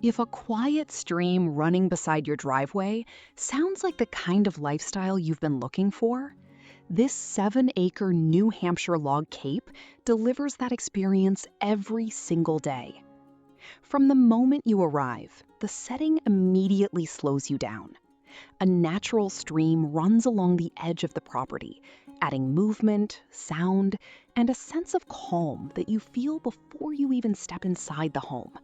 If a quiet stream running beside your driveway sounds like the kind of lifestyle you've been looking for, this 7-acre New Hampshire log cape delivers that experience every single day. From the moment you arrive, the setting immediately slows you down. A natural stream runs along the edge of the property, adding movement, sound, and a sense of calm that you feel before you even step inside the home.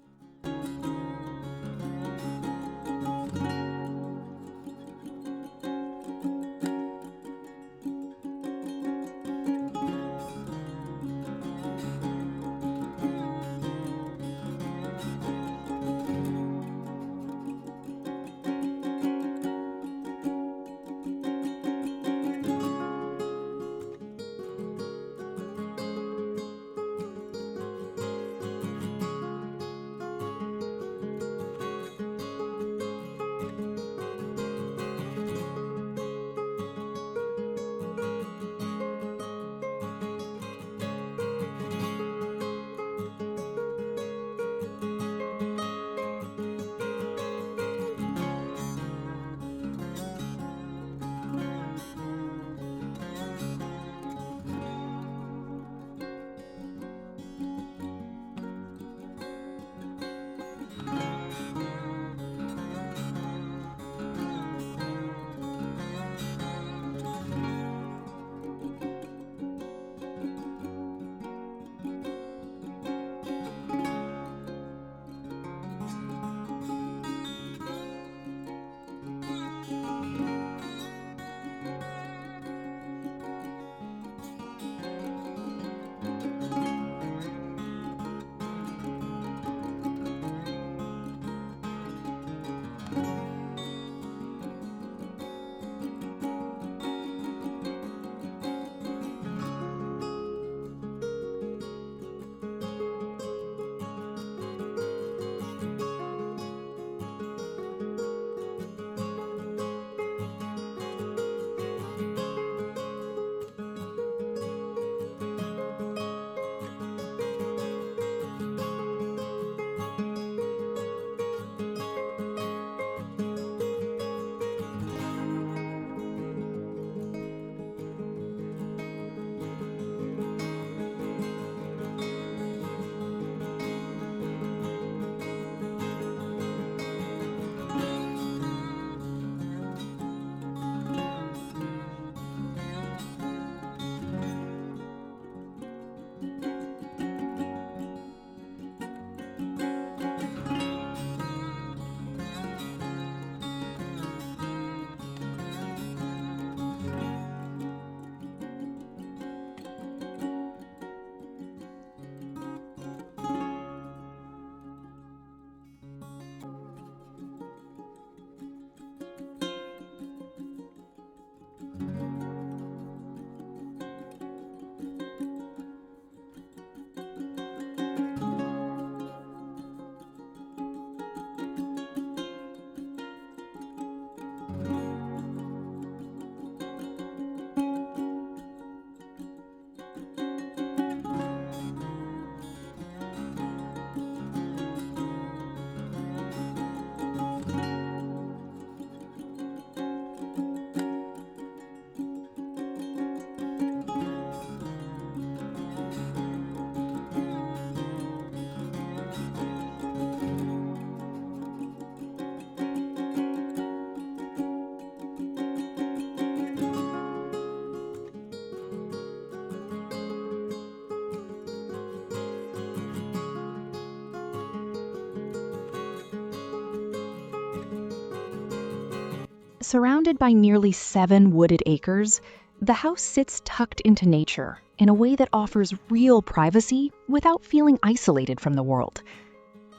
Surrounded by nearly 7 wooded acres, the house sits tucked into nature in a way that offers real privacy without feeling isolated from the world.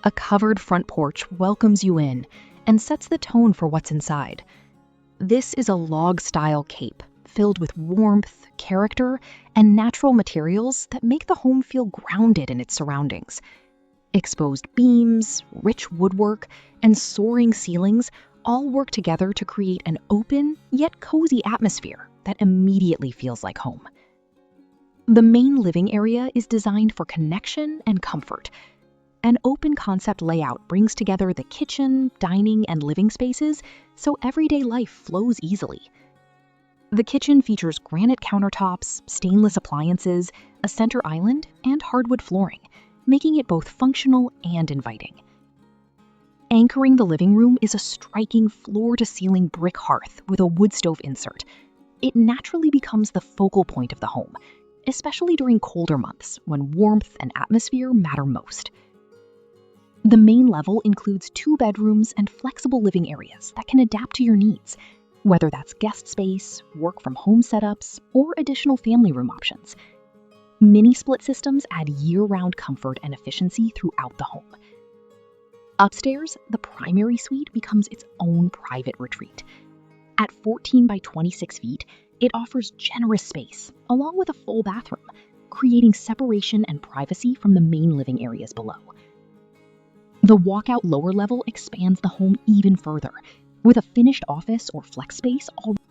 A covered front porch welcomes you in and sets the tone for what's inside. This is a log-style cape filled with warmth, character, and natural materials that make the home feel grounded in its surroundings. Exposed beams, rich woodwork, and soaring ceilings all work together to create an open yet cozy atmosphere that immediately feels like home. The main living area is designed for connection and comfort. An open concept layout brings together the kitchen, dining, and living spaces so everyday life flows easily. The kitchen features granite countertops, stainless appliances, a center island, and hardwood flooring, making it both functional and inviting. Anchoring the living room is a striking floor-to-ceiling brick hearth with a wood stove insert. It naturally becomes the focal point of the home, especially during colder months when warmth and atmosphere matter most. The main level includes 2 bedrooms and flexible living areas that can adapt to your needs, whether that's guest space, work from home setups, or additional family room options. Mini split systems add year-round comfort and efficiency throughout the home. Upstairs, the primary suite becomes its own private retreat. At 14 by 26 feet, it offers generous space, along with a full bathroom, creating separation and privacy from the main living areas below. The walkout lower level expands the home even further, with a finished office or flex space already